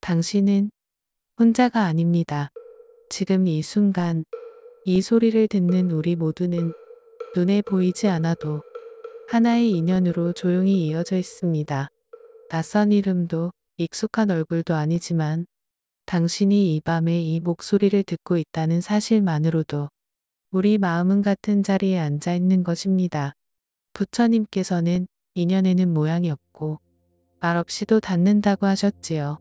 당신은 혼자가 아닙니다. 지금 이 순간, 이 소리를 듣는 우리 모두는 눈에 보이지 않아도 하나의 인연으로 조용히 이어져 있습니다. 낯선 이름도 익숙한 얼굴도 아니지만 당신이 이 밤에 이 목소리를 듣고 있다는 사실만으로도 우리 마음은 같은 자리에 앉아 있는 것입니다. 부처님께서는 인연에는 모양이 없고 말없이도 닿는다고 하셨지요.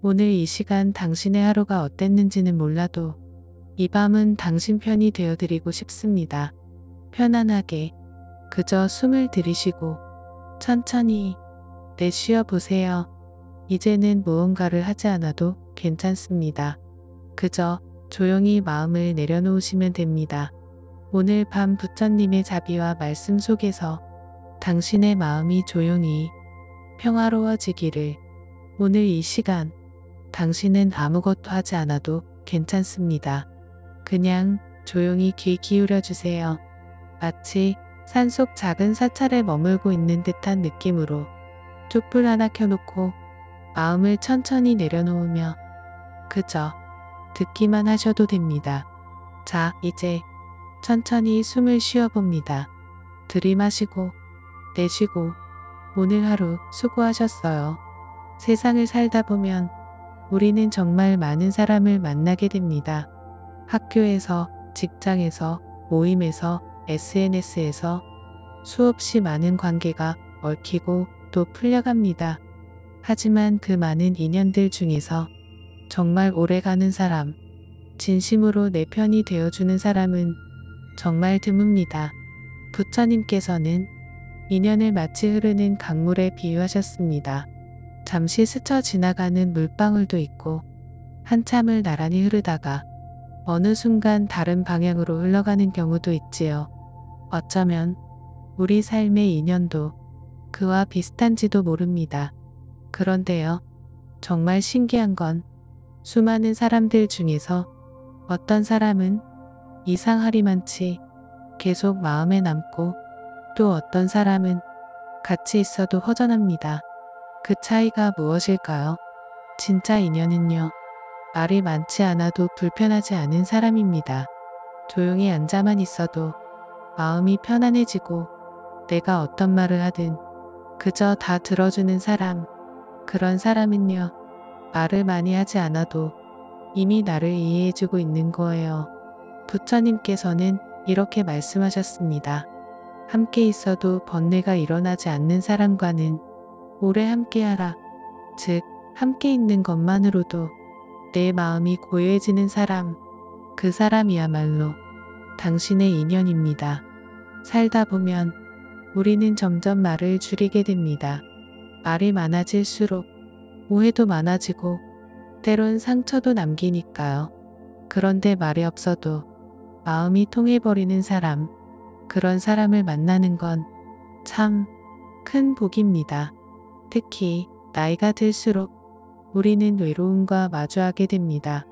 오늘 이 시간 당신의 하루가 어땠는지는 몰라도 이 밤은 당신 편이 되어드리고 싶습니다. 편안하게 그저 숨을 들이쉬고 천천히 내쉬어 보세요. 이제는 무언가를 하지 않아도 괜찮습니다. 그저 조용히 마음을 내려놓으시면 됩니다. 오늘 밤 부처님의 자비와 말씀 속에서 당신의 마음이 조용히 평화로워지기를. 오늘 이 시간 당신은 아무것도 하지 않아도 괜찮습니다. 그냥 조용히 귀 기울여 주세요. 마치 산속 작은 사찰에 머물고 있는 듯한 느낌으로 촛불 하나 켜놓고 마음을 천천히 내려놓으며 그저 듣기만 하셔도 됩니다. 자, 이제 천천히 숨을 쉬어봅니다. 들이마시고 내쉬고 오늘 하루 수고하셨어요. 세상을 살다 보면 우리는 정말 많은 사람을 만나게 됩니다. 학교에서, 직장에서, 모임에서, SNS에서 수없이 많은 관계가 얽히고 또 풀려갑니다. 하지만 그 많은 인연들 중에서 정말 오래가는 사람, 진심으로 내 편이 되어주는 사람은 정말 드뭅니다. 부처님께서는 인연을 마치 흐르는 강물에 비유하셨습니다. 잠시 스쳐 지나가는 물방울도 있고 한참을 나란히 흐르다가 어느 순간 다른 방향으로 흘러가는 경우도 있지요. 어쩌면 우리 삶의 인연도 그와 비슷한지도 모릅니다. 그런데요, 정말 신기한 건 수많은 사람들 중에서 어떤 사람은 이상하리만치 계속 마음에 남고 또 어떤 사람은 같이 있어도 허전합니다. 그 차이가 무엇일까요? 진짜 인연은요, 말이 많지 않아도 불편하지 않은 사람입니다. 조용히 앉아만 있어도 마음이 편안해지고 내가 어떤 말을 하든 그저 다 들어주는 사람, 그런 사람은요, 말을 많이 하지 않아도 이미 나를 이해해주고 있는 거예요. 부처님께서는 이렇게 말씀하셨습니다. 함께 있어도 번뇌가 일어나지 않는 사람과는 오래 함께하라. 즉, 함께 있는 것만으로도 내 마음이 고요해지는 사람, 그 사람이야말로 당신의 인연입니다. 살다 보면 우리는 점점 말을 줄이게 됩니다. 말이 많아질수록 오해도 많아지고 때론 상처도 남기니까요. 그런데 말이 없어도 마음이 통해버리는 사람, 그런 사람을 만나는 건 참 큰 복입니다. 특히 나이가 들수록 우리는 외로움과 마주하게 됩니다.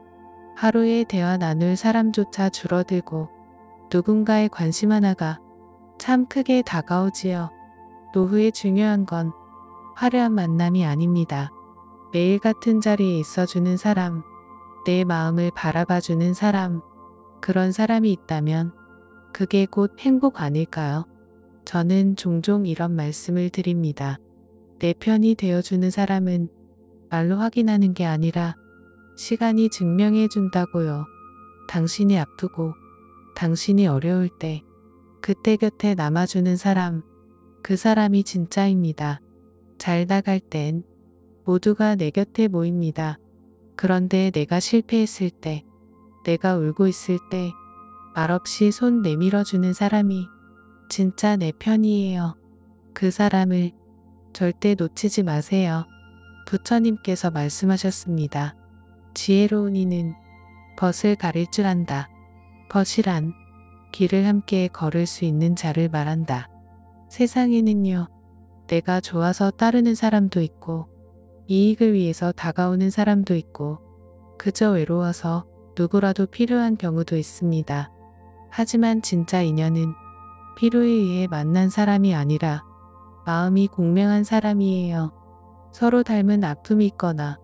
하루에 대화 나눌 사람조차 줄어들고 누군가의 관심 하나가 참 크게 다가오지요. 노후에 중요한 건 화려한 만남이 아닙니다. 매일 같은 자리에 있어주는 사람, 내 마음을 바라봐주는 사람, 그런 사람이 있다면 그게 곧 행복 아닐까요? 저는 종종 이런 말씀을 드립니다. 내 편이 되어주는 사람은 말로 확인하는 게 아니라 시간이 증명해 준다고요. 당신이 아프고 당신이 어려울 때 그때 곁에 남아주는 사람, 그 사람이 진짜입니다. 잘 나갈 땐 모두가 내 곁에 모입니다. 그런데 내가 실패했을 때, 내가 울고 있을 때 말없이 손 내밀어주는 사람이 진짜 내 편이에요. 그 사람을 절대 놓치지 마세요. 부처님께서 말씀하셨습니다. 지혜로운 이는 벗을 가릴 줄 안다. 벗이란 길을 함께 걸을 수 있는 자를 말한다. 세상에는요, 내가 좋아서 따르는 사람도 있고 이익을 위해서 다가오는 사람도 있고 그저 외로워서 누구라도 필요한 경우도 있습니다. 하지만 진짜 인연은 필요에 의해 만난 사람이 아니라 마음이 공명한 사람이에요. 서로 닮은 아픔이 있거나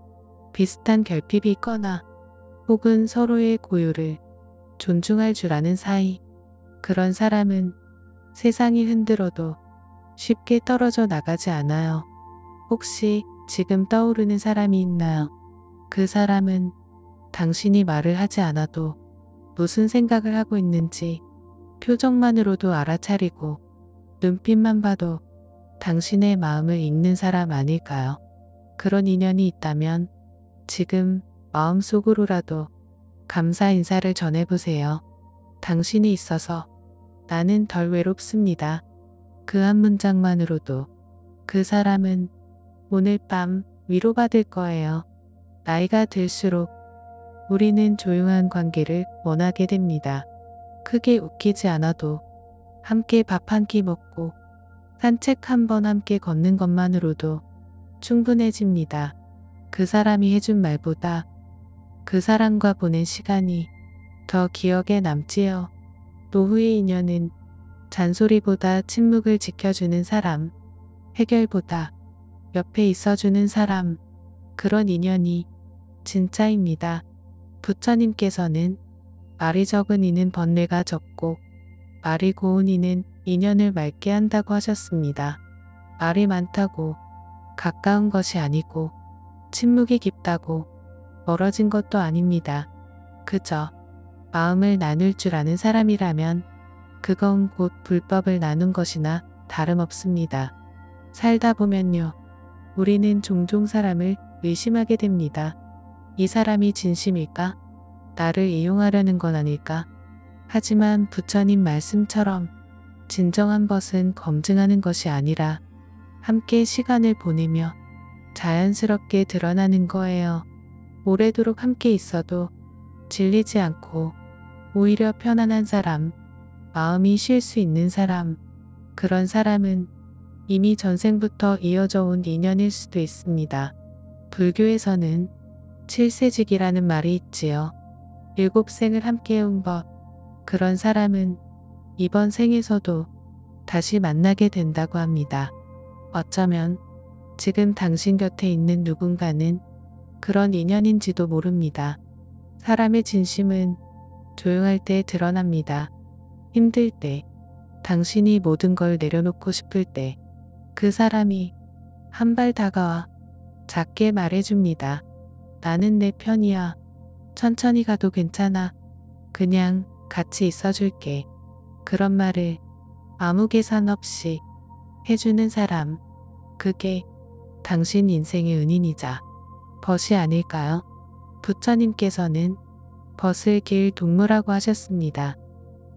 비슷한 결핍이 있거나 혹은 서로의 고유를 존중할 줄 아는 사이. 그런 사람은 세상이 흔들어도 쉽게 떨어져 나가지 않아요. 혹시 지금 떠오르는 사람이 있나요? 그 사람은 당신이 말을 하지 않아도 무슨 생각을 하고 있는지 표정만으로도 알아차리고 눈빛만 봐도 당신의 마음을 읽는 사람 아닐까요? 그런 인연이 있다면 지금 마음속으로라도 감사 인사를 전해보세요. 당신이 있어서 나는 덜 외롭습니다. 그 한 문장만으로도 그 사람은 오늘 밤 위로받을 거예요. 나이가 들수록 우리는 조용한 관계를 원하게 됩니다. 크게 웃기지 않아도 함께 밥 한 끼 먹고 산책 한 번 함께 걷는 것만으로도 충분해집니다. 그 사람이 해준 말보다 그 사람과 보낸 시간이 더 기억에 남지요. 노후의 인연은 잔소리보다 침묵을 지켜주는 사람, 해결보다 옆에 있어주는 사람, 그런 인연이 진짜입니다. 부처님께서는 말이 적은 이는 번뇌가 적고 말이 고운 이는 인연을 맺게 한다고 하셨습니다. 말이 많다고 가까운 것이 아니고 침묵이 깊다고 멀어진 것도 아닙니다. 그저 마음을 나눌 줄 아는 사람이라면 그건 곧 불법을 나눈 것이나 다름없습니다. 살다 보면요. 우리는 종종 사람을 의심하게 됩니다. 이 사람이 진심일까? 나를 이용하려는 건 아닐까? 하지만 부처님 말씀처럼 진정한 것은 검증하는 것이 아니라 함께 시간을 보내며 자연스럽게 드러나는 거예요. 오래도록 함께 있어도 질리지 않고 오히려 편안한 사람, 마음이 쉴 수 있는 사람, 그런 사람은 이미 전생부터 이어져 온 인연일 수도 있습니다. 불교에서는 칠세직이라는 말이 있지요. 7생을 함께 해온 것, 그런 사람은 이번 생에서도 다시 만나게 된다고 합니다. 어쩌면 지금 당신 곁에 있는 누군가는 그런 인연인지도 모릅니다. 사람의 진심은 조용할 때 드러납니다. 힘들 때, 당신이 모든 걸 내려놓고 싶을 때, 그 사람이 한 발 다가와 작게 말해줍니다. 나는 내 편이야. 천천히 가도 괜찮아. 그냥 같이 있어줄게. 그런 말을 아무 계산 없이 해주는 사람, 그게 당신 인생의 은인이자 벗이 아닐까요? 부처님께서는 벗을 길 동무라고 하셨습니다.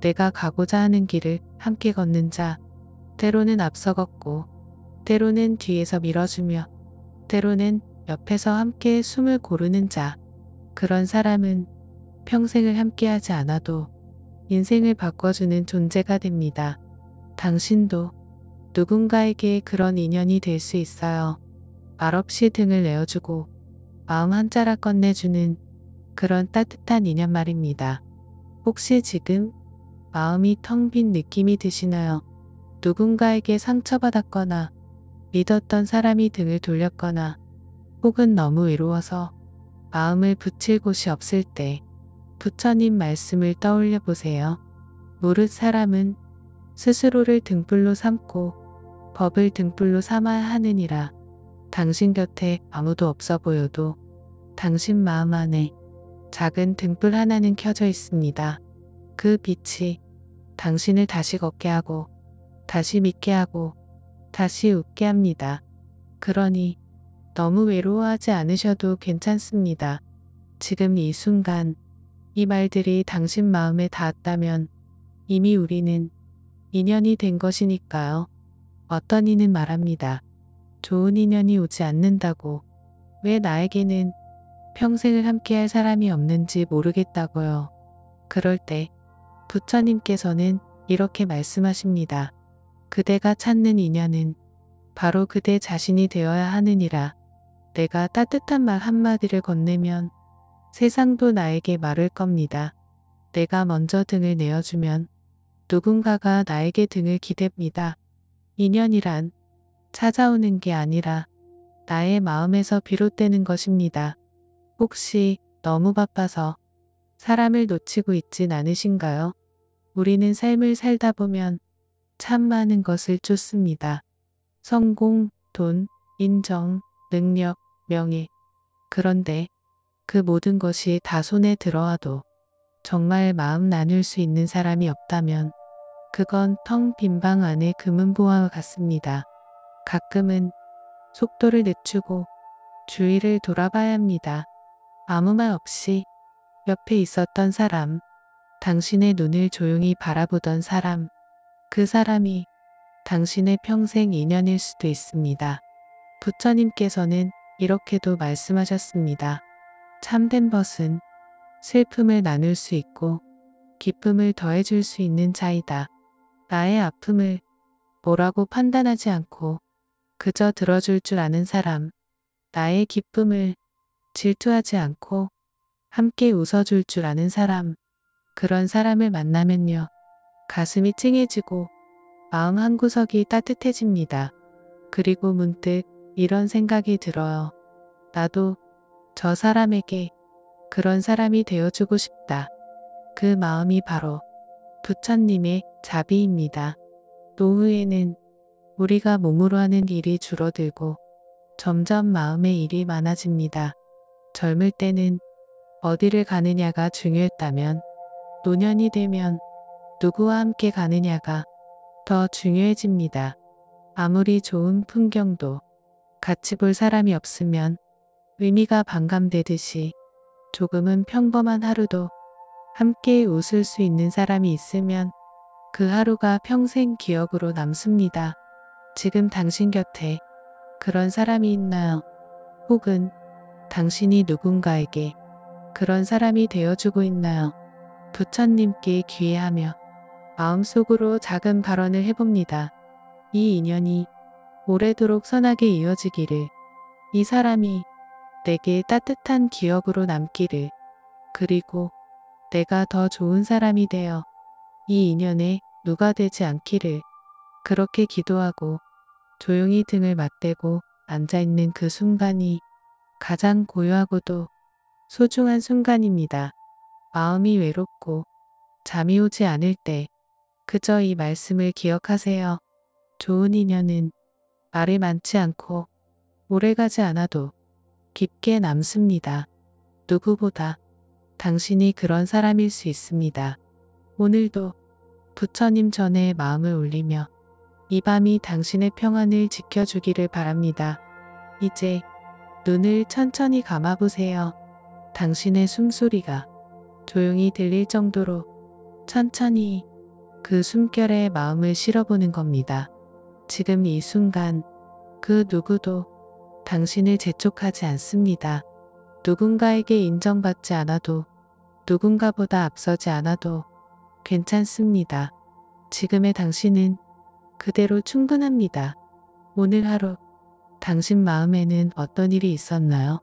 내가 가고자 하는 길을 함께 걷는 자, 때로는 앞서 걷고, 때로는 뒤에서 밀어주며, 때로는 옆에서 함께 숨을 고르는 자, 그런 사람은 평생을 함께하지 않아도 인생을 바꿔주는 존재가 됩니다. 당신도 누군가에게 그런 인연이 될 수 있어요. 말없이 등을 내어주고 마음 한 자락 건네주는 그런 따뜻한 인연 말입니다. 혹시 지금 마음이 텅 빈 느낌이 드시나요? 누군가에게 상처받았거나 믿었던 사람이 등을 돌렸거나 혹은 너무 외로워서 마음을 붙일 곳이 없을 때 부처님 말씀을 떠올려 보세요. 무릇 사람은 스스로를 등불로 삼고 법을 등불로 삼아야 하느니라. 당신 곁에 아무도 없어 보여도 당신 마음 안에 작은 등불 하나는 켜져 있습니다. 그 빛이 당신을 다시 걷게 하고 다시 믿게 하고 다시 웃게 합니다. 그러니 너무 외로워하지 않으셔도 괜찮습니다. 지금 이 순간 이 말들이 당신 마음에 닿았다면 이미 우리는 인연이 된 것이니까요. 어떤 이는 말합니다. 좋은 인연이 오지 않는다고. 왜 나에게는 평생을 함께할 사람이 없는지 모르겠다고요. 그럴 때 부처님께서는 이렇게 말씀하십니다. 그대가 찾는 인연은 바로 그대 자신이 되어야 하느니라. 내가 따뜻한 말 한마디를 건네면 세상도 나에게 말을 겁니다. 내가 먼저 등을 내어주면 누군가가 나에게 등을 기댑니다. 인연이란 찾아오는 게 아니라 나의 마음에서 비롯되는 것입니다. 혹시 너무 바빠서 사람을 놓치고 있진 않으신가요? 우리는 삶을 살다 보면 참 많은 것을 쫓습니다. 성공, 돈, 인정, 능력, 명예. 그런데 그 모든 것이 다 손에 들어와도 정말 마음 나눌 수 있는 사람이 없다면 그건 텅 빈 방 안의 금은보화와 같습니다. 가끔은 속도를 늦추고 주위를 돌아봐야 합니다. 아무 말 없이 옆에 있었던 사람, 당신의 눈을 조용히 바라보던 사람, 그 사람이 당신의 평생 인연일 수도 있습니다. 부처님께서는 이렇게도 말씀하셨습니다. 참된 벗은 슬픔을 나눌 수 있고 기쁨을 더해줄 수 있는 자이다. 나의 아픔을 뭐라고 판단하지 않고 그저 들어줄 줄 아는 사람, 나의 기쁨을 질투하지 않고 함께 웃어줄 줄 아는 사람, 그런 사람을 만나면요. 가슴이 찡해지고 마음 한구석이 따뜻해집니다. 그리고 문득 이런 생각이 들어요. 나도 저 사람에게 그런 사람이 되어주고 싶다. 그 마음이 바로 부처님의 자비입니다. 노후에는 우리가 몸으로 하는 일이 줄어들고 점점 마음의 일이 많아집니다. 젊을 때는 어디를 가느냐가 중요했다면 노년이 되면 누구와 함께 가느냐가 더 중요해집니다. 아무리 좋은 풍경도 같이 볼 사람이 없으면 의미가 반감되듯이 조금은 평범한 하루도 함께 웃을 수 있는 사람이 있으면 그 하루가 평생 기억으로 남습니다. 지금 당신 곁에 그런 사람이 있나요? 혹은 당신이 누군가에게 그런 사람이 되어주고 있나요? 부처님께 귀회하며 마음속으로 작은 발언을 해봅니다. 이 인연이 오래도록 선하게 이어지기를, 이 사람이 내게 따뜻한 기억으로 남기를, 그리고 내가 더 좋은 사람이 되어 이 인연에 누가 되지 않기를, 그렇게 기도하고 조용히 등을 맞대고 앉아있는 그 순간이 가장 고요하고도 소중한 순간입니다. 마음이 외롭고 잠이 오지 않을 때 그저 이 말씀을 기억하세요. 좋은 인연은 말이 많지 않고 오래가지 않아도 깊게 남습니다. 누구보다 당신이 그런 사람일 수 있습니다. 오늘도 부처님 전에 마음을 올리며 이 밤이 당신의 평안을 지켜주기를 바랍니다. 이제 눈을 천천히 감아보세요. 당신의 숨소리가 조용히 들릴 정도로 천천히 그 숨결에 마음을 실어보는 겁니다. 지금 이 순간 그 누구도 당신을 재촉하지 않습니다. 누군가에게 인정받지 않아도 누군가보다 앞서지 않아도 괜찮습니다. 지금의 당신은 그대로 충분합니다. 오늘 하루 당신 마음에는 어떤 일이 있었나요?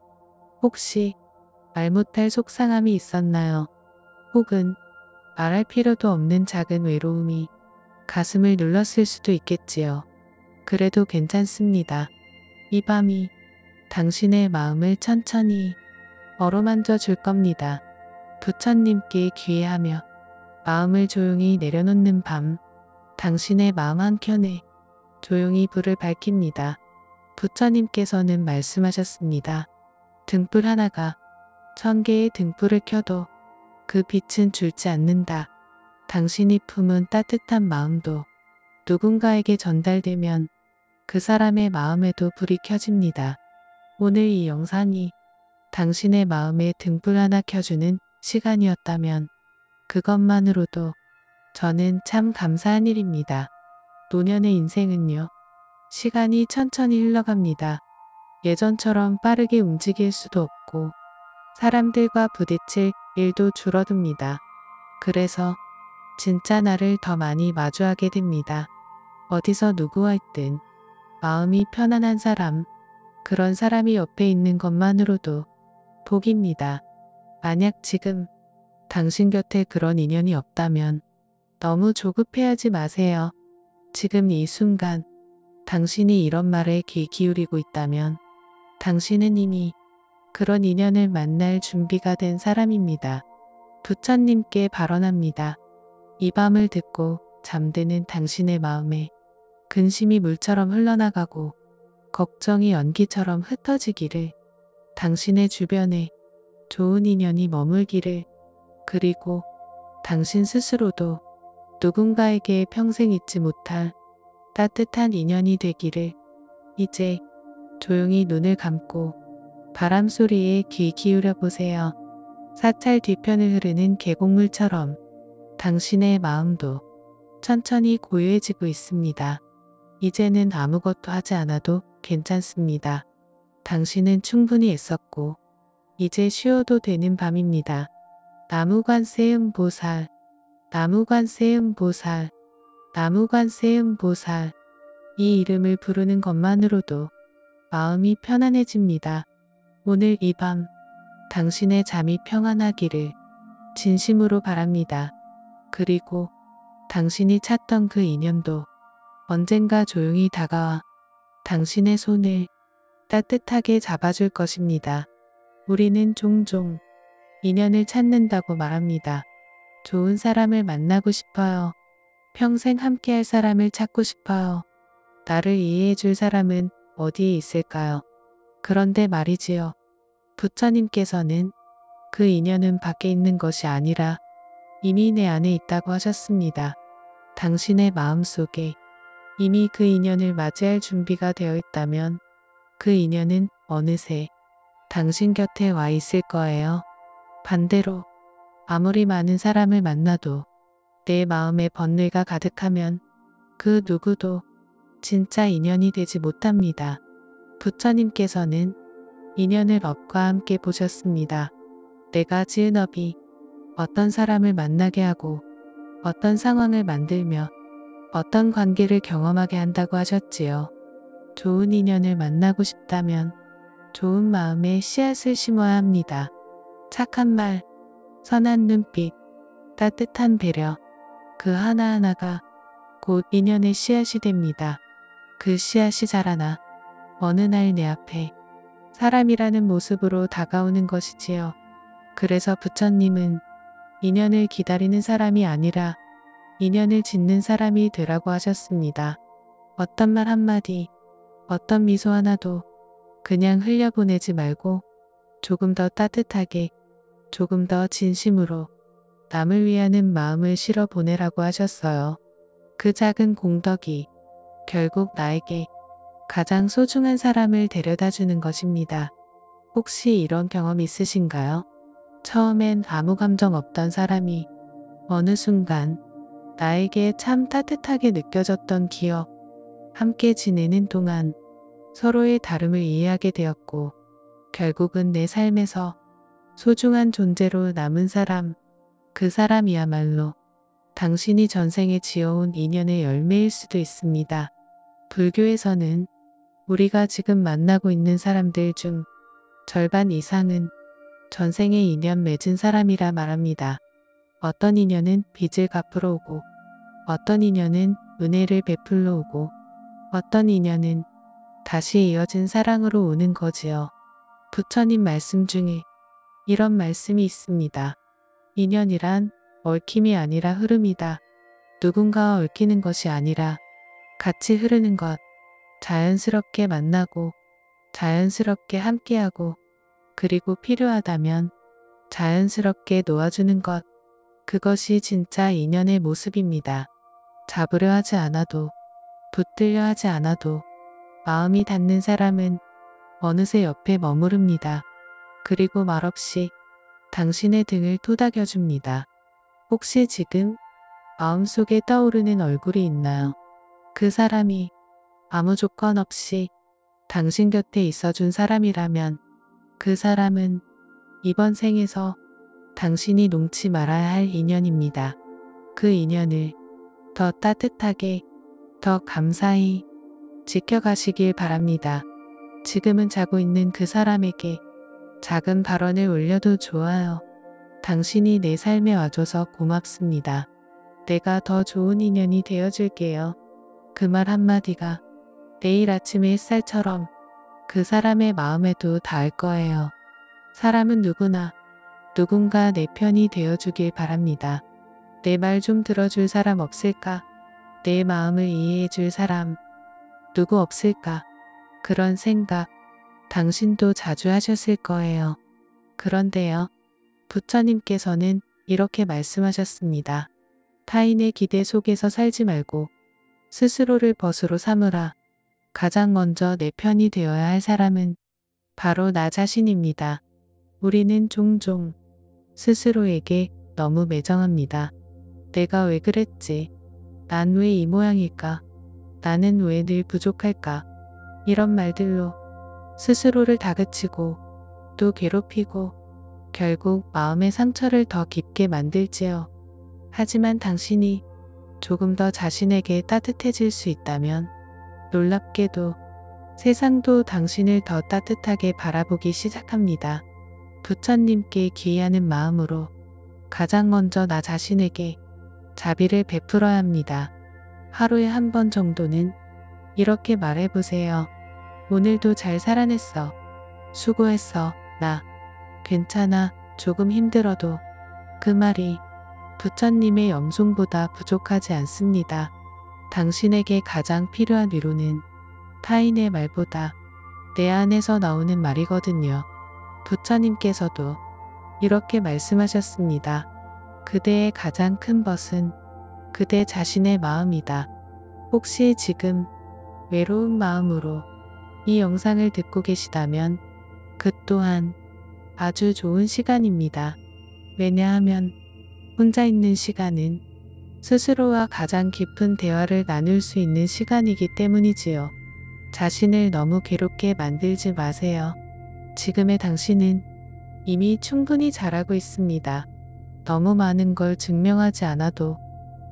혹시 말 못할 속상함이 있었나요? 혹은 말할 필요도 없는 작은 외로움이 가슴을 눌렀을 수도 있겠지요. 그래도 괜찮습니다. 이 밤이 당신의 마음을 천천히 어루만져 줄 겁니다. 부처님께 귀회하며 마음을 조용히 내려놓는 밤, 당신의 마음 한켠에 조용히 불을 밝힙니다. 부처님께서는 말씀하셨습니다. 등불 하나가 1000개의 등불을 켜도 그 빛은 줄지 않는다. 당신이 품은 따뜻한 마음도 누군가에게 전달되면 그 사람의 마음에도 불이 켜집니다. 오늘 이 영상이 당신의 마음에 등불 하나 켜주는 시간이었다면 그것만으로도 저는 참 감사한 일입니다. 노년의 인생은요, 시간이 천천히 흘러갑니다. 예전처럼 빠르게 움직일 수도 없고 사람들과 부딪힐 일도 줄어듭니다. 그래서 진짜 나를 더 많이 마주하게 됩니다. 어디서 누구와 있든 마음이 편안한 사람, 그런 사람이 옆에 있는 것만으로도 복입니다. 만약 지금 당신 곁에 그런 인연이 없다면 너무 조급해하지 마세요. 지금 이 순간 당신이 이런 말에 귀 기울이고 있다면 당신은 이미 그런 인연을 만날 준비가 된 사람입니다. 부처님께 발언합니다. 이 밤을 듣고 잠드는 당신의 마음에 근심이 물처럼 흘러나가고 걱정이 연기처럼 흩어지기를, 당신의 주변에 좋은 인연이 머물기를, 그리고 당신 스스로도 누군가에게 평생 잊지 못할 따뜻한 인연이 되기를. 이제 조용히 눈을 감고 바람 소리에 귀 기울여 보세요. 사찰 뒤편을 흐르는 계곡물처럼 당신의 마음도 천천히 고요해지고 있습니다. 이제는 아무것도 하지 않아도 괜찮습니다. 당신은 충분히 애썼고 이제 쉬어도 되는 밤입니다. 나무관세음보살, 나무관세음보살, 나무관세음보살. 이 이름을 부르는 것만으로도 마음이 편안해집니다. 오늘 이 밤 당신의 잠이 평안하기를 진심으로 바랍니다. 그리고 당신이 찾던 그 인연도 언젠가 조용히 다가와 당신의 손을 따뜻하게 잡아줄 것입니다. 우리는 종종 인연을 찾는다고 말합니다. 좋은 사람을 만나고 싶어요. 평생 함께할 사람을 찾고 싶어요. 나를 이해해줄 사람은 어디에 있을까요? 그런데 말이지요. 부처님께서는 그 인연은 밖에 있는 것이 아니라 이미 내 안에 있다고 하셨습니다. 당신의 마음속에 이미 그 인연을 맞이할 준비가 되어 있다면 그 인연은 어느새 당신 곁에 와 있을 거예요. 반대로 아무리 많은 사람을 만나도 내 마음에 번뇌가 가득하면 그 누구도 진짜 인연이 되지 못합니다. 부처님께서는 인연을 업과 함께 보셨습니다. 내가 지은 업이 어떤 사람을 만나게 하고 어떤 상황을 만들며 어떤 관계를 경험하게 한다고 하셨지요. 좋은 인연을 만나고 싶다면 좋은 마음에 씨앗을 심어야 합니다. 착한 말, 선한 눈빛, 따뜻한 배려, 그 하나하나가 곧 인연의 씨앗이 됩니다. 그 씨앗이 자라나 어느 날 내 앞에 사람이라는 모습으로 다가오는 것이지요. 그래서 부처님은 인연을 기다리는 사람이 아니라 인연을 짓는 사람이 되라고 하셨습니다. 어떤 말 한마디, 어떤 미소 하나도 그냥 흘려보내지 말고 조금 더 따뜻하게, 조금 더 진심으로 남을 위하는 마음을 실어 보내라고 하셨어요. 그 작은 공덕이 결국 나에게 가장 소중한 사람을 데려다 주는 것입니다. 혹시 이런 경험 있으신가요? 처음엔 아무 감정 없던 사람이 어느 순간 나에게 참 따뜻하게 느껴졌던 기억, 함께 지내는 동안 서로의 다름을 이해하게 되었고 결국은 내 삶에서 소중한 존재로 남은 사람, 그 사람이야말로 당신이 전생에 지어온 인연의 열매일 수도 있습니다. 불교에서는 우리가 지금 만나고 있는 사람들 중 절반 이상은 전생에 인연 맺은 사람이라 말합니다. 어떤 인연은 빚을 갚으러 오고, 어떤 인연은 은혜를 베풀러 오고, 어떤 인연은 다시 이어진 사랑으로 오는 거지요. 부처님 말씀 중에 이런 말씀이 있습니다. 인연이란 얽힘이 아니라 흐름이다. 누군가와 얽히는 것이 아니라 같이 흐르는 것, 자연스럽게 만나고 자연스럽게 함께하고 그리고 필요하다면 자연스럽게 놓아주는 것, 그것이 진짜 인연의 모습입니다. 잡으려 하지 않아도, 붙들려 하지 않아도 마음이 닿는 사람은 어느새 옆에 머무릅니다. 그리고 말없이 당신의 등을 토닥여줍니다. 혹시 지금 마음속에 떠오르는 얼굴이 있나요? 그 사람이 아무 조건 없이 당신 곁에 있어준 사람이라면 그 사람은 이번 생에서 당신이 놓지 말아야 할 인연입니다. 그 인연을 더 따뜻하게, 더 감사히 지켜가시길 바랍니다. 지금은 자고 있는 그 사람에게 작은 발언을 올려도 좋아요. 당신이 내 삶에 와줘서 고맙습니다. 내가 더 좋은 인연이 되어줄게요. 그 말 한마디가 내일 아침의 햇살처럼 그 사람의 마음에도 닿을 거예요. 사람은 누구나 누군가 내 편이 되어주길 바랍니다. 내 말 좀 들어줄 사람 없을까? 내 마음을 이해해줄 사람 누구 없을까? 그런 생각 당신도 자주 하셨을 거예요. 그런데요, 부처님께서는 이렇게 말씀하셨습니다. 타인의 기대 속에서 살지 말고 스스로를 벗으로 삼으라. 가장 먼저 내 편이 되어야 할 사람은 바로 나 자신입니다. 우리는 종종 스스로에게 너무 매정합니다. 내가 왜 그랬지? 난 왜 이 모양일까? 나는 왜 늘 부족할까? 이런 말들로 스스로를 다그치고 또 괴롭히고 결국 마음의 상처를 더 깊게 만들지요. 하지만 당신이 조금 더 자신에게 따뜻해질 수 있다면 놀랍게도 세상도 당신을 더 따뜻하게 바라보기 시작합니다. 부처님께 귀의하는 마음으로 가장 먼저 나 자신에게 자비를 베풀어야 합니다. 하루에 한 번 정도는 이렇게 말해보세요. 오늘도 잘 살아냈어. 수고했어. 나 괜찮아. 조금 힘들어도 그 말이 부처님의 염송보다 부족하지 않습니다. 당신에게 가장 필요한 위로는 타인의 말보다 내 안에서 나오는 말이거든요. 부처님께서도 이렇게 말씀하셨습니다. 그대의 가장 큰 벗은 그대 자신의 마음이다. 혹시 지금 외로운 마음으로 이 영상을 듣고 계시다면 그 또한 아주 좋은 시간입니다. 왜냐하면 혼자 있는 시간은 스스로와 가장 깊은 대화를 나눌 수 있는 시간이기 때문이지요. 자신을 너무 괴롭게 만들지 마세요. 지금의 당신은 이미 충분히 잘하고 있습니다. 너무 많은 걸 증명하지 않아도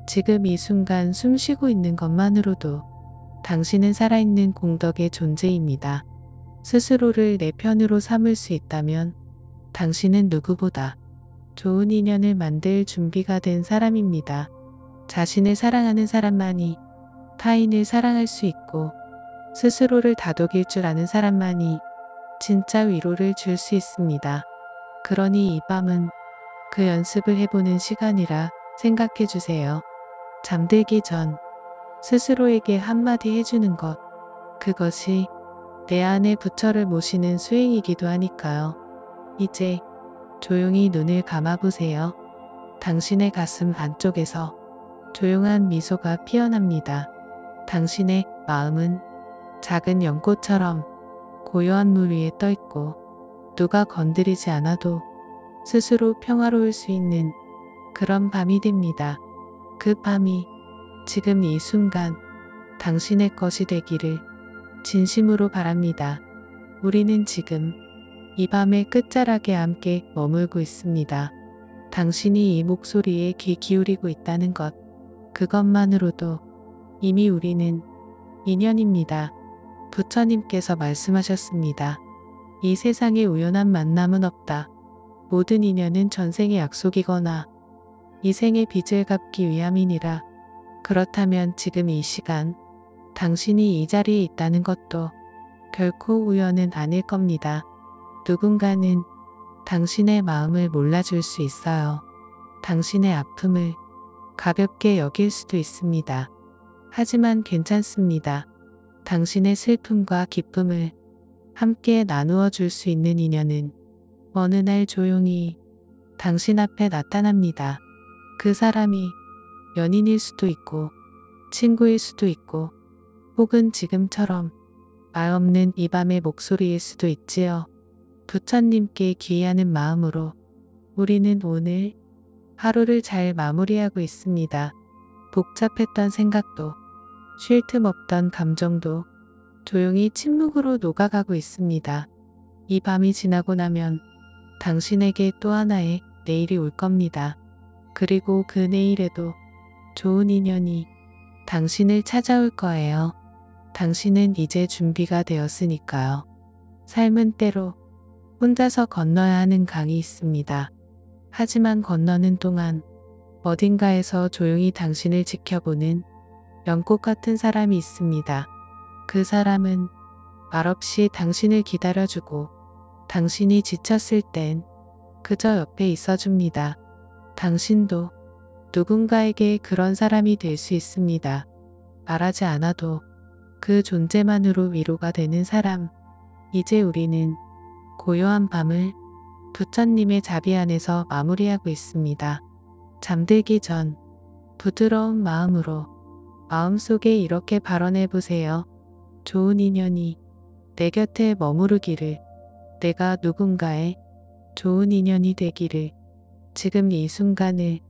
지금 이 순간 숨 쉬고 있는 것만으로도 당신은 살아있는 공덕의 존재입니다. 스스로를 내 편으로 삼을 수 있다면 당신은 누구보다 좋은 인연을 만들 준비가 된 사람입니다. 자신을 사랑하는 사람만이 타인을 사랑할 수 있고 스스로를 다독일 줄 아는 사람만이 진짜 위로를 줄 수 있습니다. 그러니 이 밤은 그 연습을 해보는 시간이라 생각해 주세요. 잠들기 전 스스로에게 한마디 해주는 것, 그것이 내 안에 부처를 모시는 수행이기도 하니까요. 이제 조용히 눈을 감아보세요. 당신의 가슴 안쪽에서 조용한 미소가 피어납니다. 당신의 마음은 작은 연꽃처럼 고요한 물 위에 떠있고 누가 건드리지 않아도 스스로 평화로울 수 있는 그런 밤이 됩니다. 그 밤이 지금 이 순간 당신의 것이 되기를 진심으로 바랍니다. 우리는 지금 이 밤의 끝자락에 함께 머물고 있습니다. 당신이 이 목소리에 귀 기울이고 있다는 것, 그것만으로도 이미 우리는 인연입니다. 부처님께서 말씀하셨습니다. 이 세상에 우연한 만남은 없다. 모든 인연은 전생의 약속이거나 이 생의 빚을 갚기 위함이니라. 그렇다면 지금 이 시간 당신이 이 자리에 있다는 것도 결코 우연은 아닐 겁니다. 누군가는 당신의 마음을 몰라줄 수 있어요. 당신의 아픔을 가볍게 여길 수도 있습니다. 하지만 괜찮습니다. 당신의 슬픔과 기쁨을 함께 나누어 줄 수 있는 인연은 어느 날 조용히 당신 앞에 나타납니다. 그 사람이 연인일 수도 있고 친구일 수도 있고 혹은 지금처럼 말 없는 이 밤의 목소리일 수도 있지요. 부처님께 귀의하는 마음으로 우리는 오늘 하루를 잘 마무리하고 있습니다. 복잡했던 생각도 쉴 틈 없던 감정도 조용히 침묵으로 녹아가고 있습니다. 이 밤이 지나고 나면 당신에게 또 하나의 내일이 올 겁니다. 그리고 그 내일에도 좋은 인연이 당신을 찾아올 거예요. 당신은 이제 준비가 되었으니까요. 삶은 때로 혼자서 건너야 하는 강이 있습니다. 하지만 건너는 동안 어딘가에서 조용히 당신을 지켜보는 연꽃 같은 사람이 있습니다. 그 사람은 말없이 당신을 기다려주고 당신이 지쳤을 땐 그저 옆에 있어줍니다. 당신도 누군가에게 그런 사람이 될 수 있습니다. 말하지 않아도 그 존재만으로 위로가 되는 사람. 이제 우리는 고요한 밤을 부처님의 자비 안에서 마무리하고 있습니다. 잠들기 전 부드러운 마음으로 마음속에 이렇게 발언해 보세요. 좋은 인연이 내 곁에 머무르기를, 내가 누군가의 좋은 인연이 되기를, 지금 이 순간을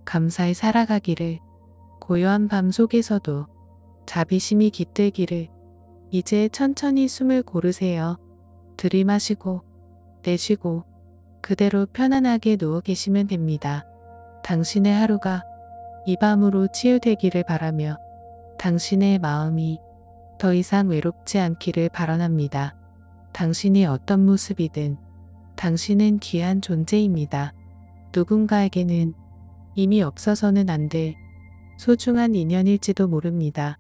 감사히 살아가기를, 고요한 밤 속에서도 자비심이 깃들기를. 이제 천천히 숨을 고르세요. 들이마시고 내쉬고 그대로 편안하게 누워 계시면 됩니다. 당신의 하루가 이 밤으로 치유되기를 바라며 당신의 마음이 더 이상 외롭지 않기를 바라랍니다. 당신이 어떤 모습이든 당신은 귀한 존재입니다. 누군가에게는 이미 없어서는 안 될 소중한 인연일지도 모릅니다.